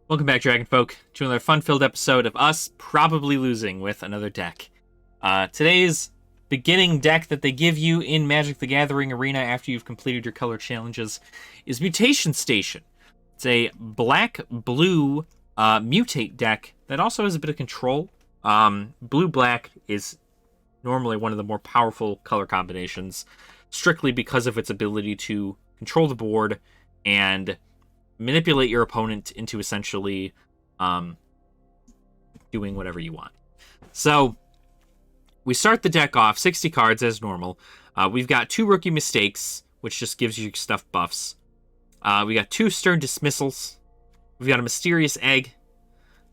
Welcome back, Dragonfolk, to another fun-filled episode of us probably losing with another deck. Today's beginning deck that they give you in Magic the Gathering Arena after you've completed your color challenges is Mutation Station. It's a black-blue mutate deck that also has a bit of control. Blue-black is normally one of the more powerful color combinations, strictly because of its ability to control the board and manipulate your opponent into essentially doing whatever you want. So we start the deck off 60 cards as normal. We've got 2 Rookie Mistakes, which just gives you stuff buffs. We got 2 Stern Dismissals. We've got a Mysterious Egg.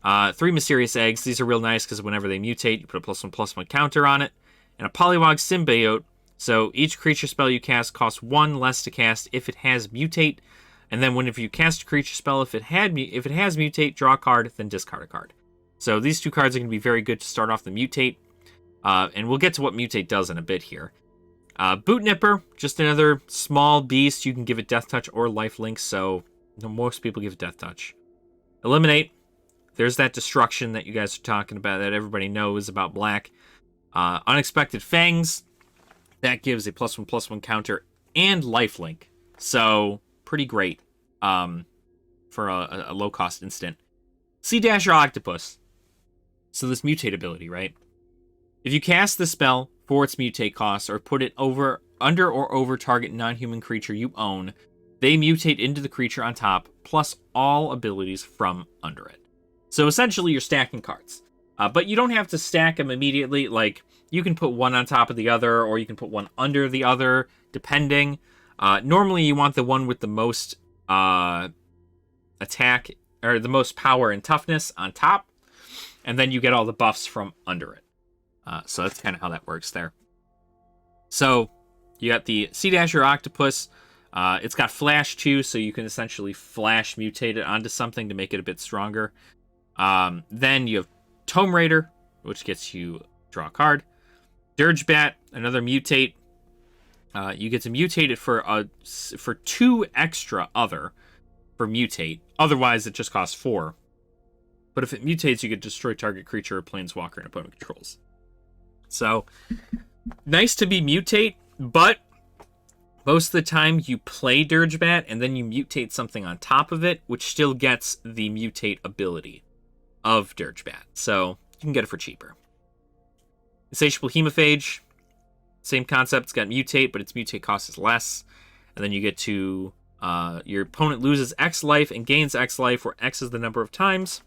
3 Mysterious Eggs. These are real nice because whenever they mutate, you put a +1/+1 counter on it. And a Polywog Symbiote. So each creature spell you cast costs 1 less to cast if it has Mutate. And then whenever you cast a creature spell, if it has Mutate, draw a card, then discard a card. So these 2 cards are going to be very good to start off the Mutate. And we'll get to what Mutate does in a bit here. Boot Nipper, just another small beast. You can give it Death Touch or Lifelink, so most people give it Death Touch. Eliminate. There's that destruction that you guys are talking about that everybody knows about black. Unexpected Fangs. That gives a +1/+1 counter and Lifelink. So pretty great for a low-cost instant. Sea Dasher Octopus. So this mutate ability, right? If you cast the spell for its mutate cost or put it under or over target non-human creature you own, they mutate into the creature on top, plus all abilities from under it. So essentially you're stacking cards. But you don't have to stack them immediately. Like, you can put one on top of the other, or you can put one under the other, depending. Normally you want the one with the most attack, or the most power and toughness on top, and then you get all the buffs from under it. So that's kind of how that works there. So you got the Sea Dasher Octopus. It's got Flash too, so you can essentially Flash mutate it onto something to make it a bit stronger. Then you have Tome Raider, which gets you draw a card. Dirgebat, another mutate. You get to mutate it for 2 extra for mutate. Otherwise, it just costs 4. But if it mutates, you get destroy target creature or planeswalker and opponent controls. So, nice to be mutate, but most of the time you play Dirgebat and then you mutate something on top of it, which still gets the mutate ability of Dirgebat. So, you can get it for cheaper. Insatiable Hemophage. Same concept, it's got mutate, but its mutate cost is less. And then you get to, your opponent loses X life and gains X life, where X is the number of times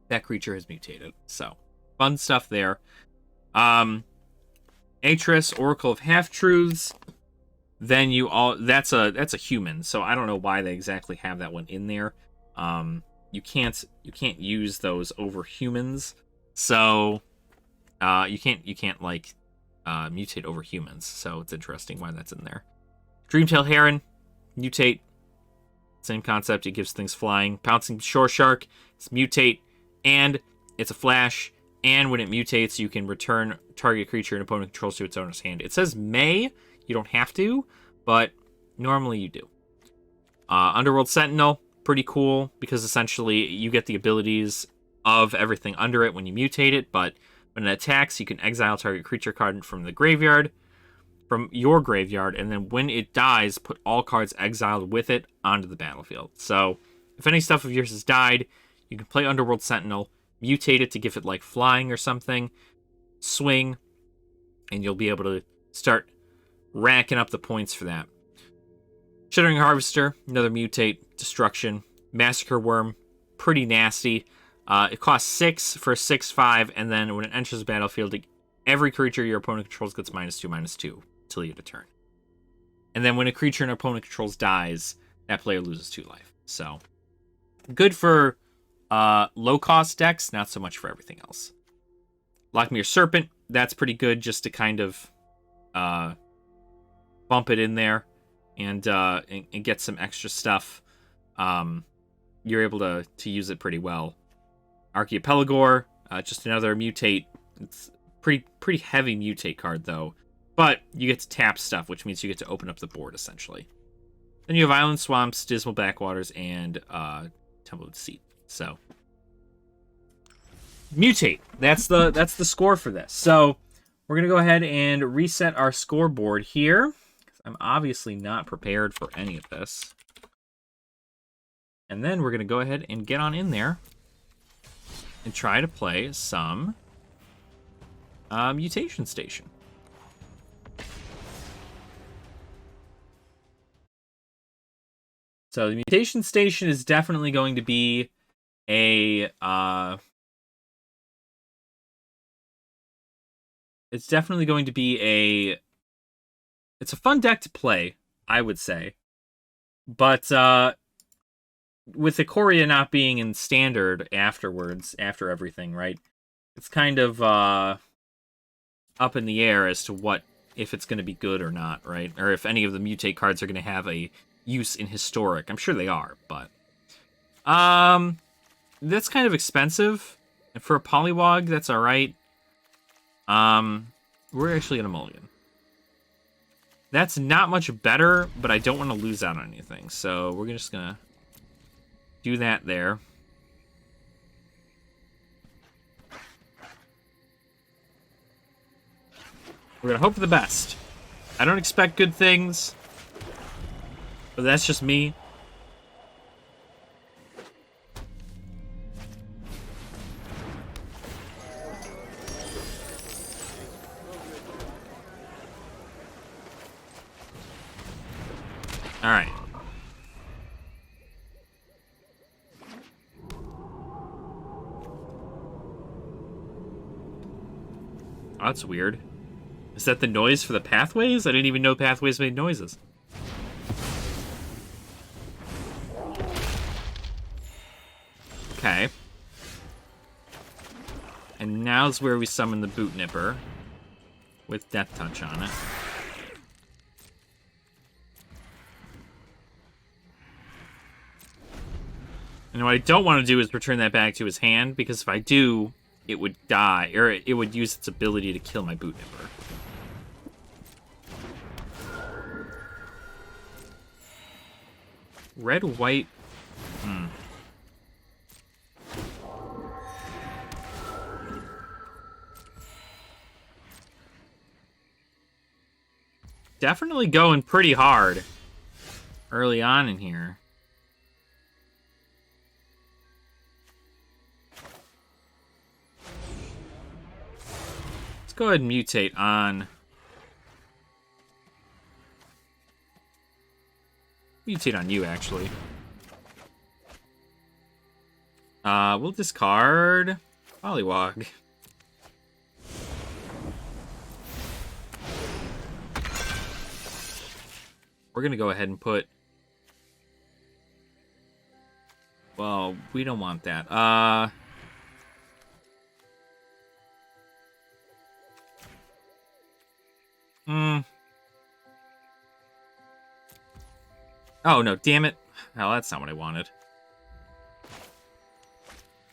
that creature has mutated. So, fun stuff there. Atris, Oracle of Half-Truths. Then that's a human, so I don't know why they exactly have that one in there. You can't use those over humans. So, you can't like mutate over humans, so it's interesting why that's in there. Dreamtail Heron, mutate, same concept, it gives things flying. Pouncing Shoreshark, it's mutate, and it's a flash, and when it mutates, you can return target creature and opponent controls to its owner's hand. It says may, you don't have to, but normally you do. Underworld Sentinel, pretty cool, because essentially you get the abilities of everything under it when you mutate it, but when it attacks, you can exile target creature card from your graveyard, and then when it dies, put all cards exiled with it onto the battlefield. So, if any stuff of yours has died, you can play Underworld Sentinel, mutate it to give it like flying or something, swing, and you'll be able to start racking up the points for that. Shuddering Harvester, another mutate, destruction. Massacre Worm, pretty nasty. It costs 6 for a 6/5, and then when it enters the battlefield, every creature your opponent controls gets -2/-2 until you end a turn. And then when a creature an opponent controls dies, that player loses 2 life. So, good for low-cost decks, not so much for everything else. Lockmere Serpent, that's pretty good just to kind of bump it in there and get some extra stuff. You're able to use it pretty well. Archaeopelagore, just another mutate. It's pretty heavy mutate card, though. But you get to tap stuff, which means you get to open up the board, essentially. Then you have Island Swamps, Dismal Backwaters, and Temple of Deceit. So Mutate. That's the score for this. So we're gonna go ahead and reset our scoreboard here. I'm obviously not prepared for any of this. And then we're gonna go ahead and get on in there and try to play some Mutation Station. So the Mutation Station is definitely going to be a it's a fun deck to play, I would say. But with Ikoria not being in standard afterwards, after everything, right? It's kind of up in the air as to if it's going to be good or not, right? Or if any of the Mutate cards are going to have a use in Historic. I'm sure they are, but that's kind of expensive. And for a Polywog, that's all right. We're actually going to mulligan. That's not much better, but I don't want to lose out on anything. So we're just going to do that there. We're going to hope for the best. I don't expect good things, but that's just me. All right. Oh, that's weird. Is that the noise for the pathways? I didn't even know pathways made noises. Okay. And now's where we summon the Boot Nipper with Death Touch on it. And what I don't want to do is return that back to his hand, because if I do, it would die, or it would use its ability to kill my Boot Nipper. Red, white... Definitely going pretty hard early on in here. Let's go ahead and mutate on... Mutate on you, actually. We'll discard Polywog. We're gonna go ahead and put... Well, we don't want that. Oh, no, damn it. Hell, that's not what I wanted.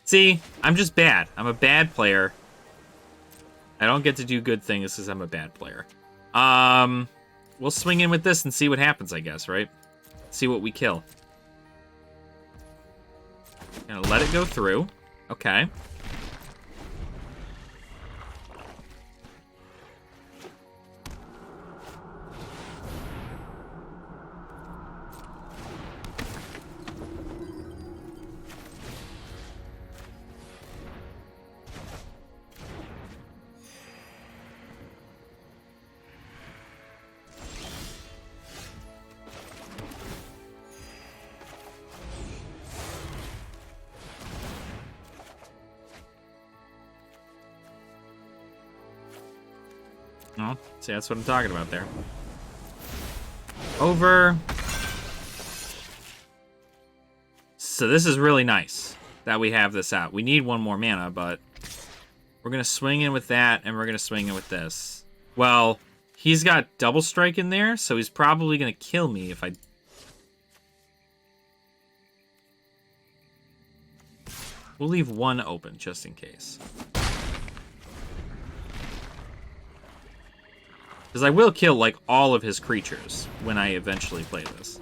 See, I'm just bad. I'm a bad player. I don't get to do good things because I'm a bad player. We'll swing in with this and see what happens, I guess, right? See what we kill. Gonna let it go through. Okay. Oh, see, that's what I'm talking about there. Over. So this is really nice that we have this out. We need one more mana, but we're going to swing in with that, and we're going to swing in with this. Well, he's got double strike in there, so he's probably going to kill me if I... We'll leave one open, just in case. Because I will kill, like, all of his creatures when I eventually play this.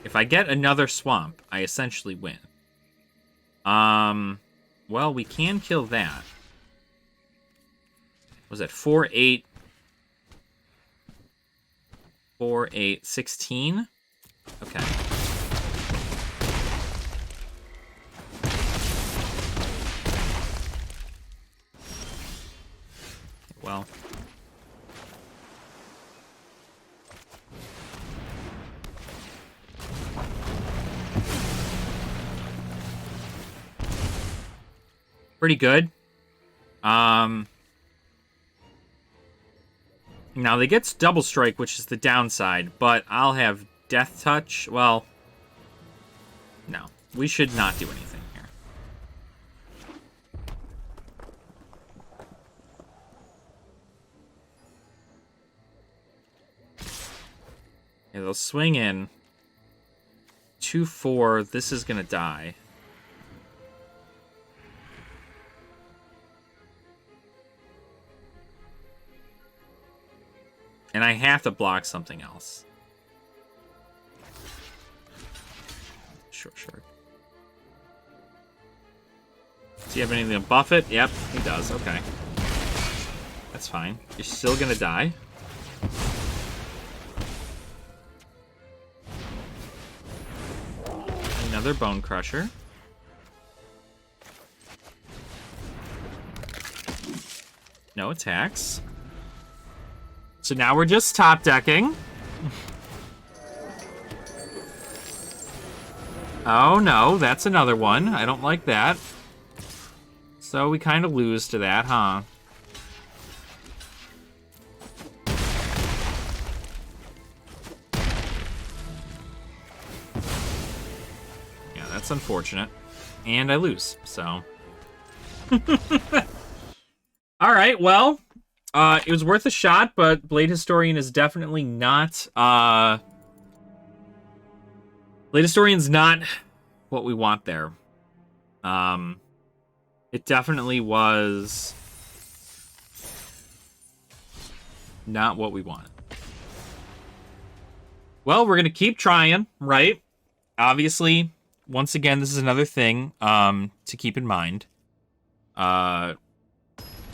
If I get another swamp, I essentially win. Well, we can kill that. Was that 4, 8... 4, 8, 16? Okay. Well. Pretty good. Now, they get double strike, which is the downside, but I'll have death touch. Well, no. We should not do anything here. Yeah, they'll swing in. 2-4. This is going to die. And I have to block something else. Shoreshark. Does he have anything to buff it? Yep, he does. Okay. That's fine. You're still gonna die. Another Bone Crusher. No attacks. So now we're just top decking. Oh no, that's another one. I don't like that. So we kind of lose to that, huh? Yeah, that's unfortunate. And I lose, so. Alright, well. It was worth a shot, but Blade Historian is definitely not, Blade Historian's not what we want there. It definitely was not what we want. Well, we're gonna keep trying, right? Obviously, once again, this is another thing, to keep in mind.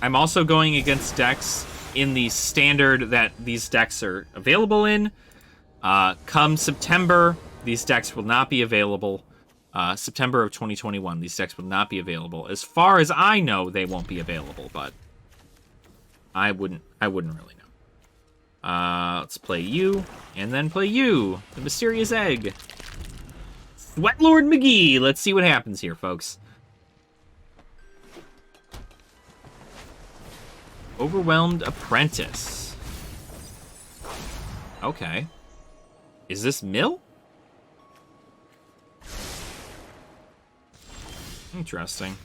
I'm also going against decks in the standard that these decks are available in. Come September, these decks will not be available. September of 2021, these decks will not be available. As far as I know, they won't be available, but I wouldn't really know. Let's play you, and then play you, the Mysterious Egg. Sweatlord McGee. Let's see what happens here, folks. Overwhelmed Apprentice. Okay. Is this Mill? Interesting.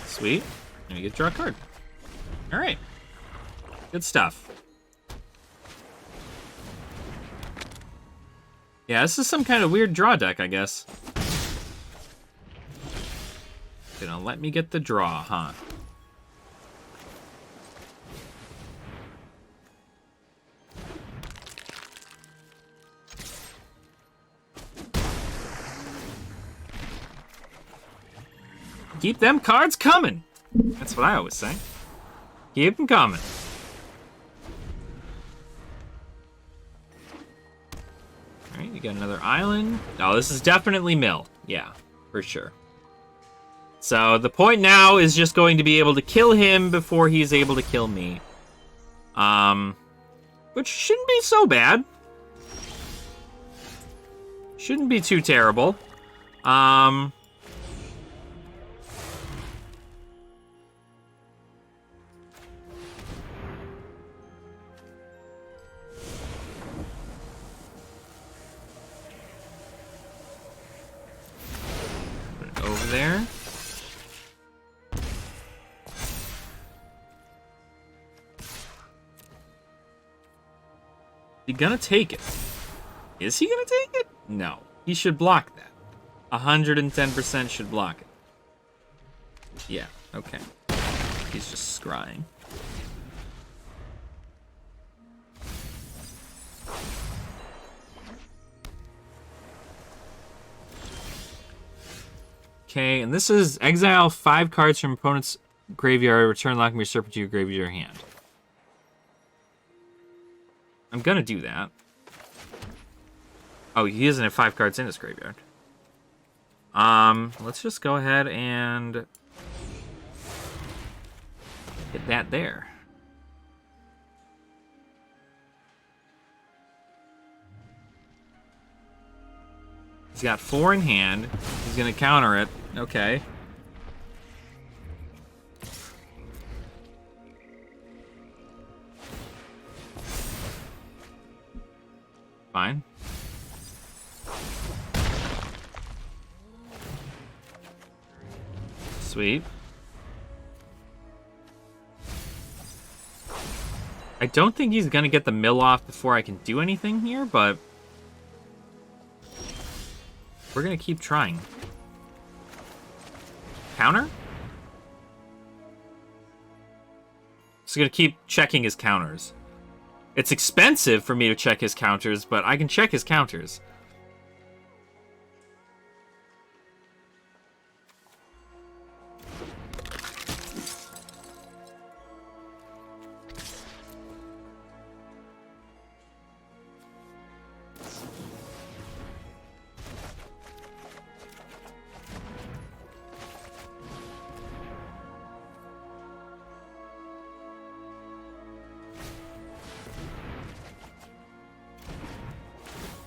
Sweet. And we get to draw a card. Alright. Good stuff. Yeah, this is some kind of weird draw deck, I guess. Gonna let me get the draw, huh? Keep them cards coming. That's what I always say. Keep them coming. Alright, you got another island. Oh, this is definitely Mill. Yeah, for sure. So the point now is just going to be able to kill him before he's able to kill me. Which shouldn't be so bad. Shouldn't be too terrible. Put it over there. Is he gonna take it? Is he gonna take it? No. He should block that. 110% should block it. Yeah, okay. He's just scrying. Okay, and this is exile 5 cards from opponent's graveyard, return Lock-Me Serpent to your graveyard or hand. I'm gonna do that. Oh, he doesn't have 5 cards in his graveyard. Let's just go ahead and get that there. He's got 4 in hand. He's gonna counter it. Okay. Fine. Sweet. I don't think he's gonna get the mill off before I can do anything here, but we're gonna keep trying. Counter? Just gonna keep checking his counters. It's expensive for me to check his counters, but I can check his counters.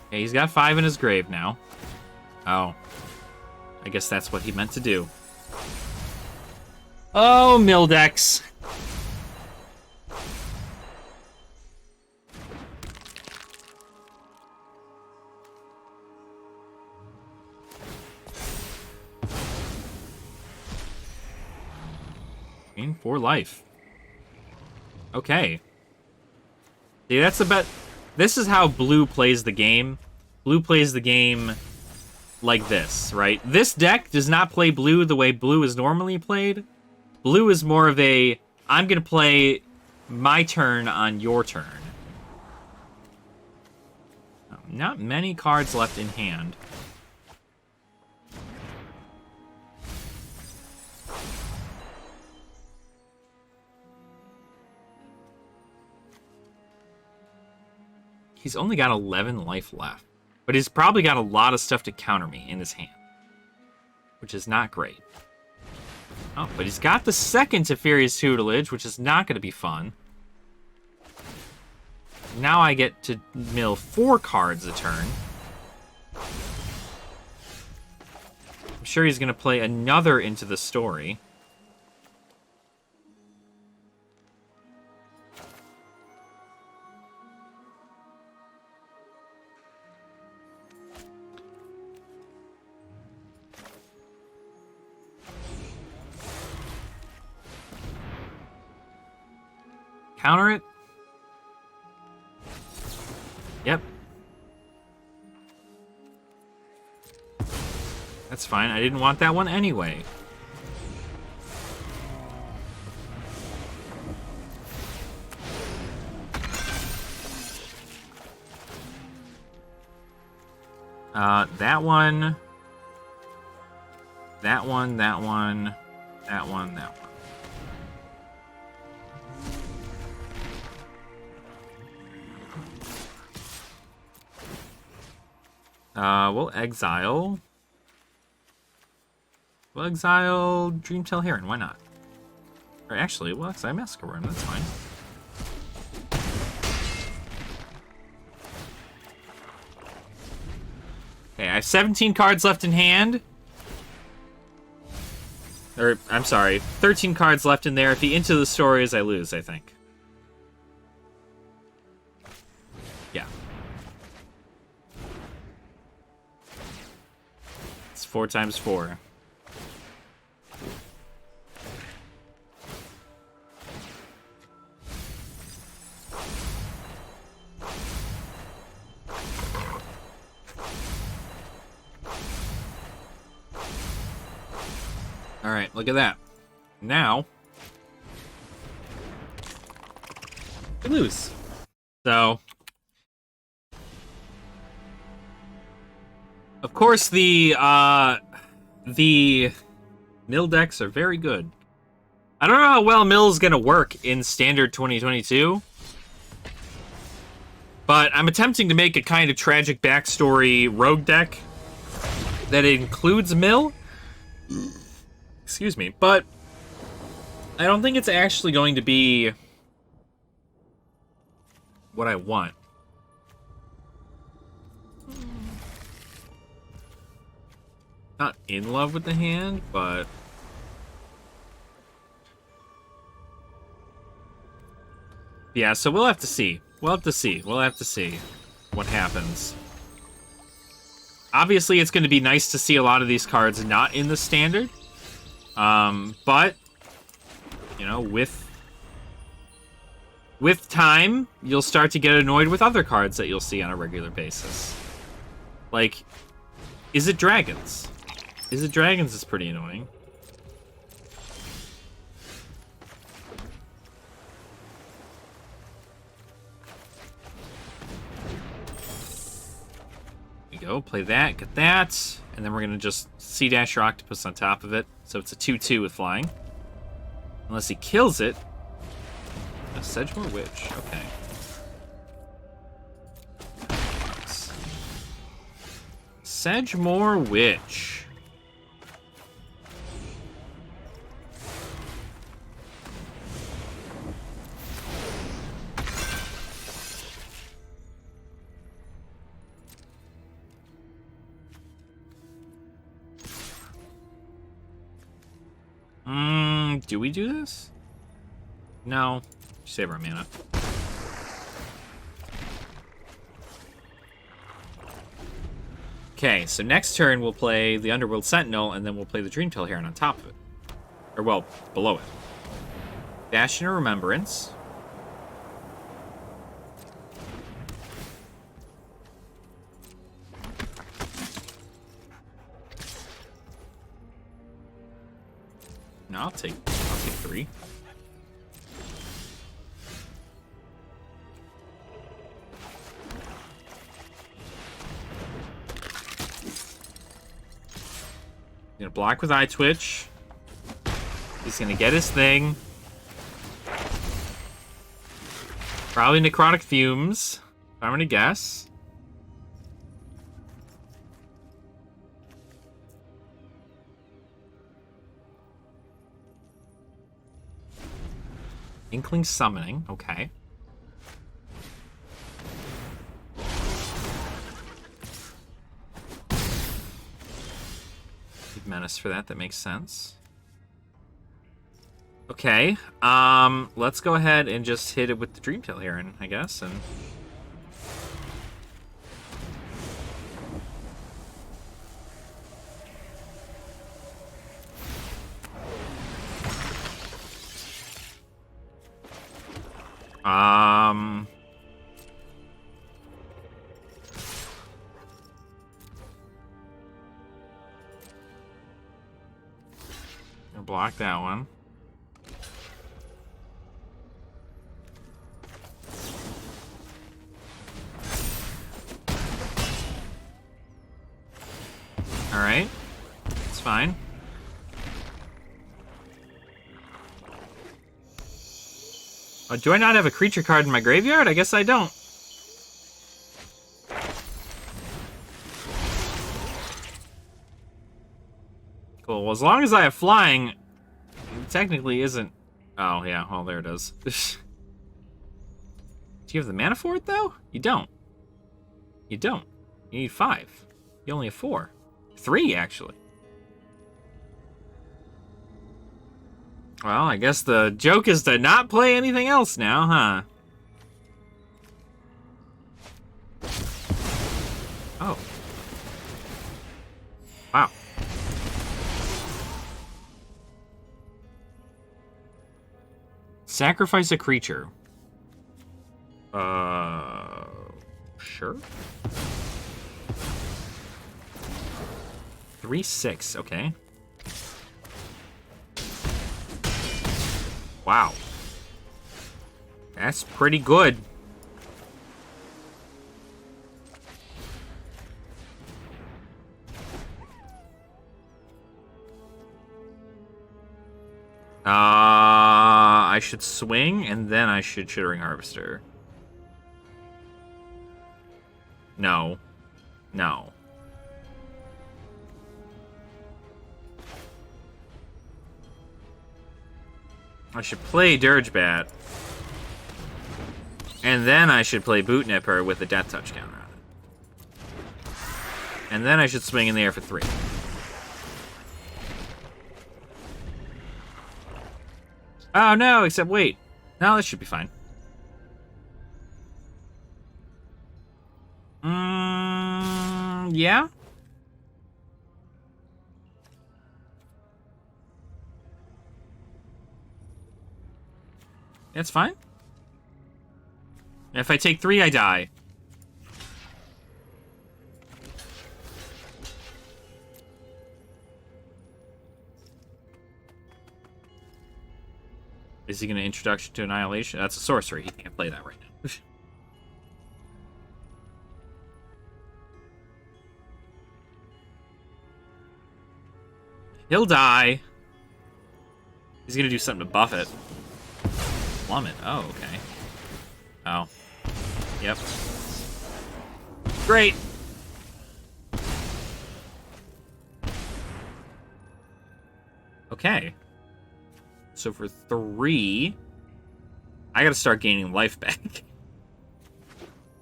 Okay, he's got 5 in his grave now. Oh. I guess that's what he meant to do. Oh, Mildex. Gain 4 life. Okay. See, that's about... This is how blue plays the game. Blue plays the game like this, right? This deck does not play blue the way blue is normally played. Blue is more of a, I'm going to play my turn on your turn. Not many cards left in hand. He's only got 11 life left. But he's probably got a lot of stuff to counter me in his hand. Which is not great. Oh, but he's got the second Teferi's Tutelage, which is not going to be fun. Now I get to mill 4 cards a turn. I'm sure he's going to play another Into the Story. Counter it? Yep. That's fine. I didn't want that one anyway. That one. That one, that one, that one, that one. We'll exile. We'll exile Dreamtail Heron, why not? Or actually, we'll exile Masquerade, that's fine. Okay, I have 17 cards left in hand. Or, I'm sorry, 13 cards left in there. If he Into the Story is, I lose, I think. Yeah. 4 times 4. All right, look at that. now we lose. So, of course, the mill decks are very good. I don't know how well mill is gonna work in standard 2022, but I'm attempting to make a kind of tragic backstory rogue deck that includes mill. Excuse me, but I don't think it's actually going to be what I want. Not in love with the hand, but yeah, so we'll have to see. We'll have to see what happens. Obviously, it's going to be nice to see a lot of these cards not in the standard. But, you know, with time, you'll start to get annoyed with other cards that you'll see on a regular basis. Like, Is It Dragons? Is It Dragons is pretty annoying. There we go, play that, get that, and then we're gonna just C-Dash your Octopus on top of it, so it's a 2/2 with flying. Unless he kills it. A Sedgemoor Witch, okay. Sedgemoor Witch. Do we do this? No. Save our mana. Okay, so next turn we'll play the Underworld Sentinel, and then we'll play the Dreamtail Heron on top of it. Or, well, below it. Bastion of Remembrance. No, I'll take 3. Gonna block with Eye Twitch. He's gonna get his thing. Probably Necrotic Fumes, if I'm gonna guess. Inkling Summoning, okay. Menace for that makes sense. Okay, let's go ahead and just hit it with the Dreamtail Heron, I guess, and block that one. All right, it's fine. Do I not have a creature card in my graveyard? I guess I don't. Cool. Well, as long as I have flying, it technically isn't. Oh, yeah. Oh, there it is. Do you have the mana for it, though? You don't. You don't. You need 5. You only have 4. 3, actually. Well, I guess the joke is to not play anything else now, huh? Oh. Wow. Sacrifice a creature. Sure. 3/6, okay. Wow. That's pretty good. I should swing, and then I should Chittering Harvester. No. No. I should play Dirgebat. And then I should play Boot Nipper with a Death Touch counter on it. And then I should swing in the air for 3. Oh no, except wait. No, this should be fine. Yeah? That's fine. If I take 3, I die. Is he going to Introduction to Annihilation? That's a sorcery. He can't play that right now. He'll die. He's going to do something to buff it. Plummet. Oh, okay. Oh. Yep. Great. Okay. So for 3, I gotta start gaining life back.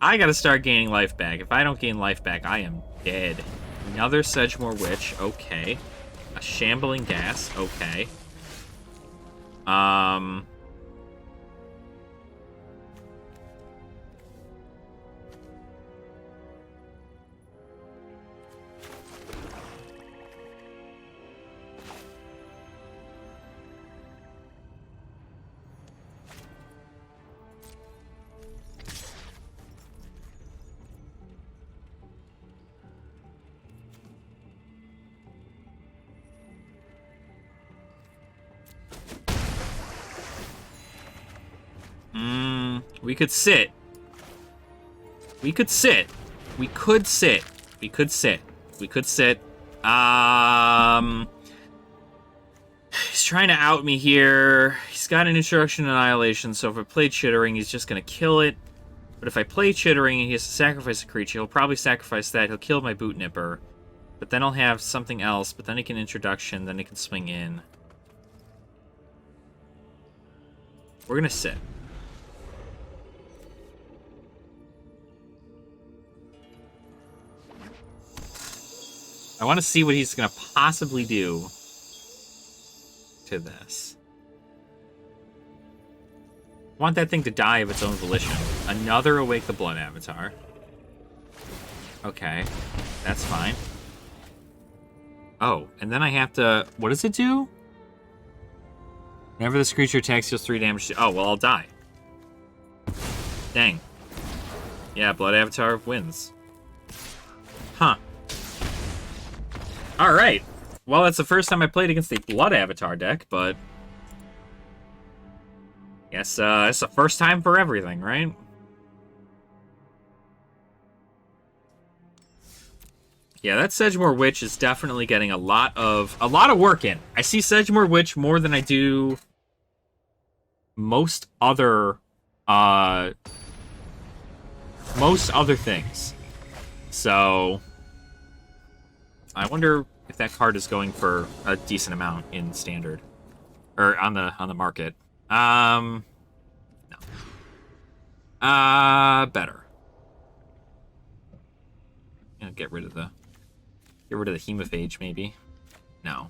I gotta start gaining life back. If I don't gain life back, I am dead. Another Sedgemoor Witch. Okay. A Shambling Gas. Okay. We could sit. We could sit. We could sit. We could sit. We could sit. He's trying to out me here. He's got an Introduction to Annihilation, so if I play Chittering, he's just going to kill it. But if I play Chittering and he has to sacrifice a creature, he'll probably sacrifice that. He'll kill my Boot Nipper. But then I'll have something else, but then he can Introduction, then he can swing in. We're going to sit. I want to see what he's going to possibly do to this. I want that thing to die of its own volition. Another Awake the Blood Avatar. Okay, that's fine. Oh, and then I have to... What does it do? Whenever this creature attacks, deals 3 damage to... Oh, well, I'll die. Dang. Yeah, Blood Avatar wins. Huh. Alright. Well, that's the first time I played against a Blood Avatar deck, but... Guess, it's the first time for everything, right? Yeah, that Sedgemoor Witch is definitely getting a lot of work in. I see Sedgemoor Witch more than I do most other things. So I wonder if that card is going for a decent amount in standard or on the market. No. Better. You know, get rid of the Hemophage, maybe. No.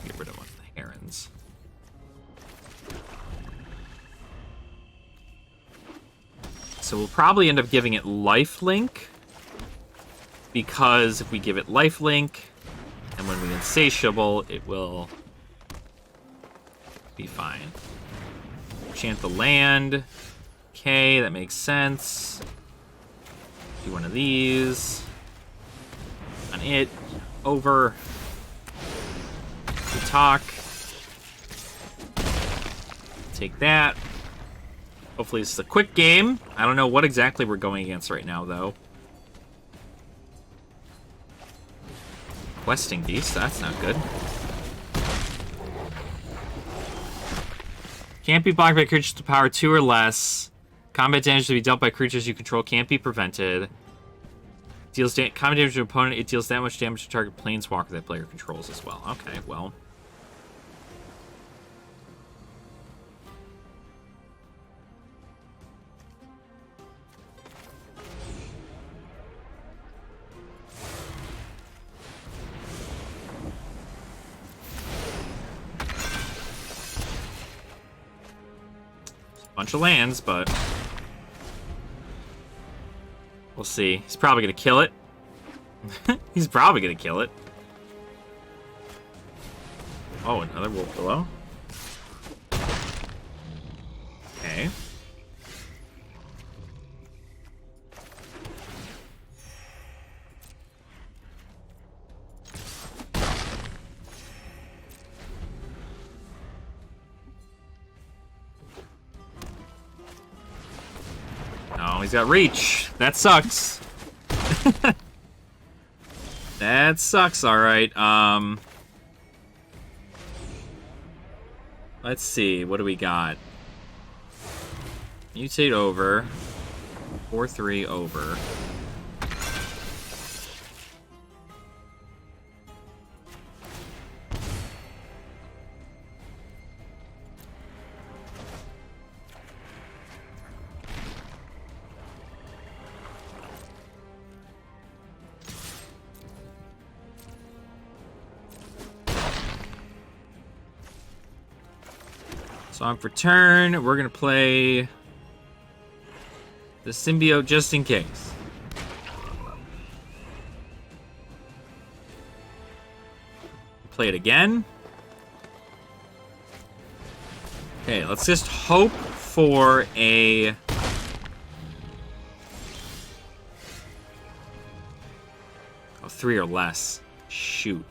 Get rid of one of the Herons. So we'll probably end up giving it Lifelink, because if we give it Lifelink, and when we Insatiable, it will be fine. Enchant the land. Okay, that makes sense. Do one of these. On it. Over. To talk. take that. Hopefully this is a quick game. I don't know what exactly we're going against right now, though. Questing Beast, that's not good. Can't be blocked by creatures to power 2 or less. Combat damage to be dealt by creatures you control can't be prevented. Deals combat damage to an opponent. It deals that much damage to target planeswalker that player controls as well. Okay, well. Bunch of lands, but we'll see. He's probably gonna kill it. He's probably gonna kill it. Oh, another Wolf Below. Okay. Oh, he's got reach. That sucks. That sucks, alright. Let's see. What do we got? Mutate over. 4-3 over. So on for turn, we're going to play the Symbiote just in case. Play it again. Okay, let's just hope for a... Oh, 3 or less. Shoot.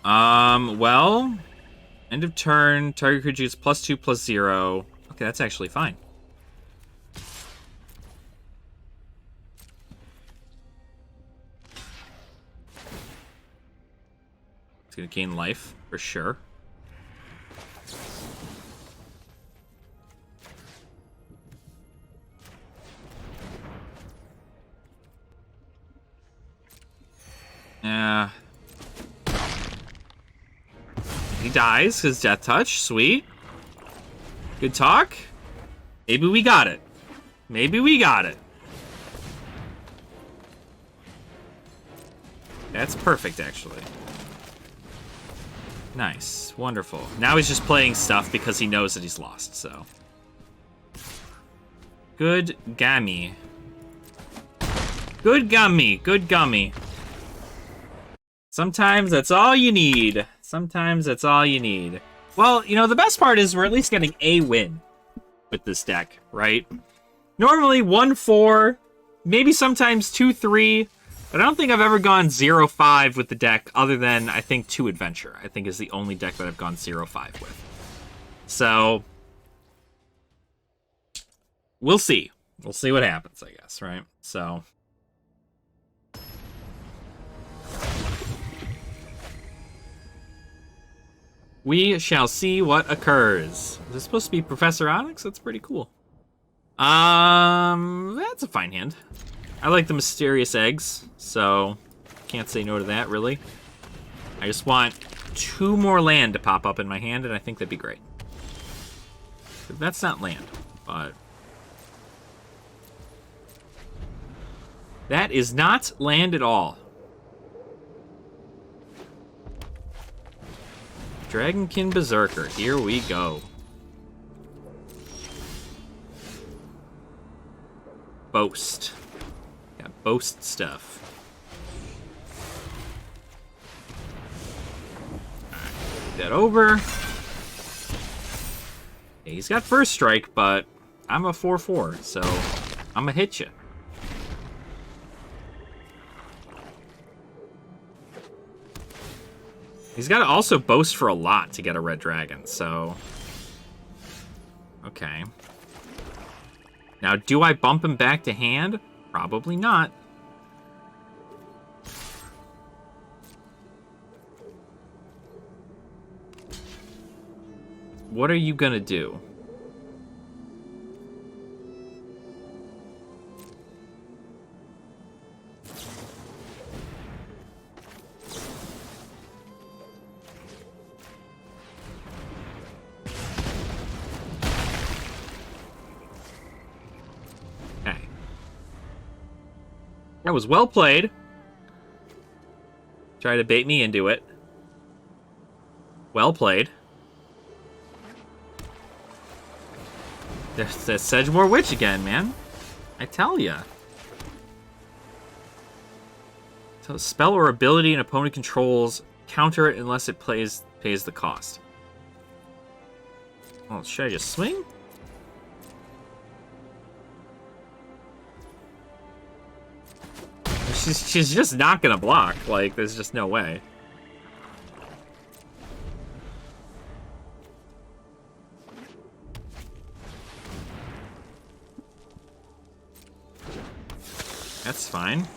Well... End of turn, target creature gets +2/+0. Okay, that's actually fine. It's gonna gain life, for sure. Yeah. He dies because Death Touch. Sweet. Good talk. Maybe we got it. Maybe we got it. That's perfect, actually. Nice. Wonderful. Now he's just playing stuff because he knows that he's lost, so. Good gammy. Good gummy. Good gummy. Sometimes that's all you need. Sometimes that's all you need. Well, you know, the best part is we're at least getting a win with this deck, right? Normally 1-4, maybe sometimes 2-3, but I don't think I've ever gone 0-5 with the deck other than, I think, 2 Adventure. I think is the only deck that I've gone 0-5 with. So, we'll see. We'll see what happens, I guess, right? So... we shall see what occurs. Is this supposed to be Professor Onyx? That's pretty cool. That's a fine hand. I like the Mysterious Eggs, so can't say no to that, really. I just want 2 more land to pop up in my hand, and I think that'd be great. That's not land, but... that is not land at all. Dragonkin Berserker, here we go. Boast. Got boast stuff. Alright, move that over. Yeah, he's got first strike, but I'm a 4-4, so I'm gonna hit you. He's got to also boast for a lot to get a red dragon, so Okay. Now, do I bump him back to hand? Probably not. What are you gonna do? Okay. That was well played. Try to bait me into it. Well played. There's the Sedgemoor Witch again, man. I tell ya. So spell or ability an opponent controls, counter it unless it pays the cost. Oh, should I just swing? She's just not gonna block. Like, there's just no way. That's fine.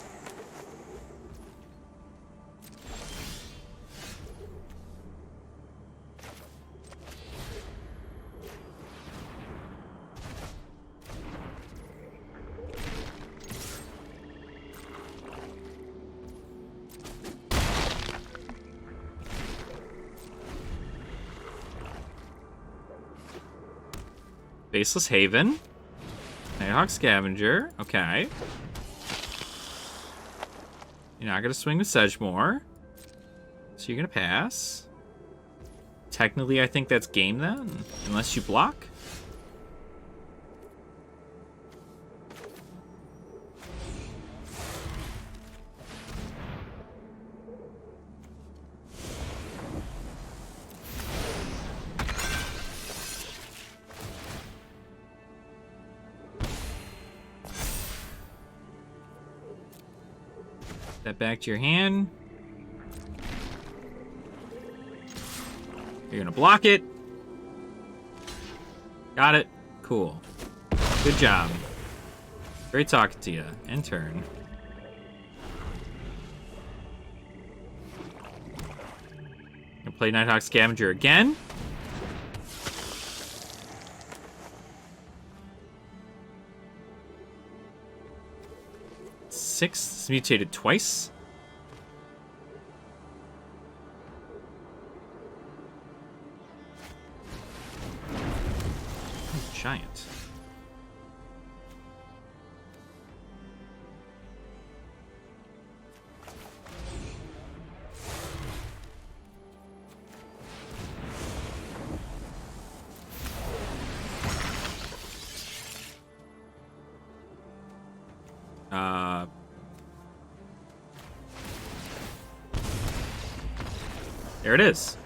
Faceless Haven. Nighthawk Scavenger. Okay. You're not going to swing with Sedgemoor. So you're going to pass. Technically, I think that's game then. Unless you block. That back to your hand. You're gonna block it. Got it. Cool. Good job. Great talking to you. End turn. Gonna play Nighthawk Scavenger again. It's mutated twice. Oh, giant. There it is.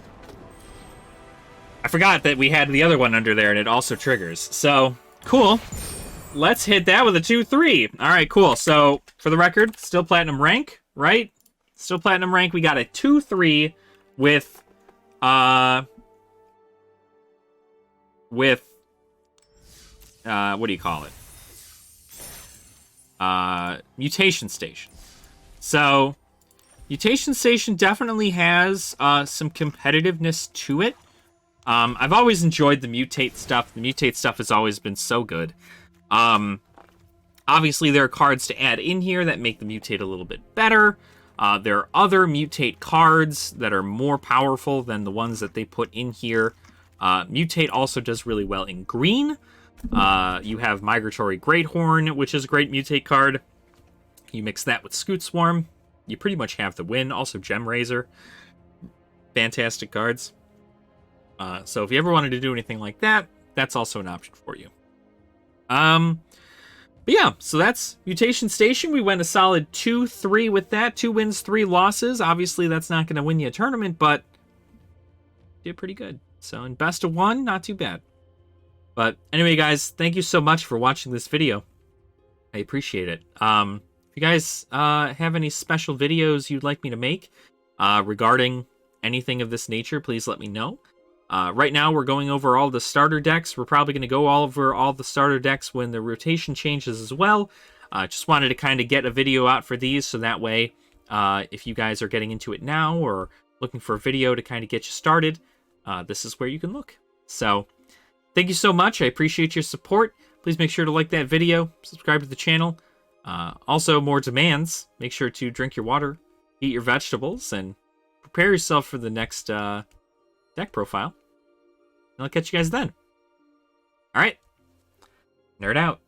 I forgot that we had the other one under there and it also triggers. So, cool. Let's hit that with a 2-3. All right, cool. So, for the record, still platinum rank, right? Still platinum rank. We got a 2-3 with, what do you call it? Mutation Station. So, Mutation Station definitely has some competitiveness to it. I've always enjoyed the Mutate stuff. The Mutate stuff has always been so good. Obviously, there are cards to add in here that make the Mutate a little bit better. There are other Mutate cards that are more powerful than the ones that they put in here. Mutate also does really well in green. You have Migratory Greathorn, which is a great Mutate card. You mix that with Scoot Swarm. You pretty much have the win. Also, Gem Razor. Fantastic cards. So if you ever wanted to do anything like that, that's also an option for you. But yeah, so that's Mutation Station. We went a solid 2-3 with that. 2 wins, 3 losses. Obviously, that's not going to win you a tournament, but did pretty good. So in best of 1, not too bad. But anyway, guys, thank you so much for watching this video. I appreciate it. If you guys have any special videos you'd like me to make regarding anything of this nature, please let me know. Right now, we're going over all the starter decks. We're probably going to go over all the starter decks when the rotation changes as well. Just wanted to kind of get a video out for these, so that way, if you guys are getting into it now or looking for a video to kind of get you started, this is where you can look. So, thank you so much. I appreciate your support. Please make sure to like that video, subscribe to the channel. Also, more demands. Make sure to drink your water, eat your vegetables, and prepare yourself for the next deck profile. And I'll catch you guys then. All right. Nerd out.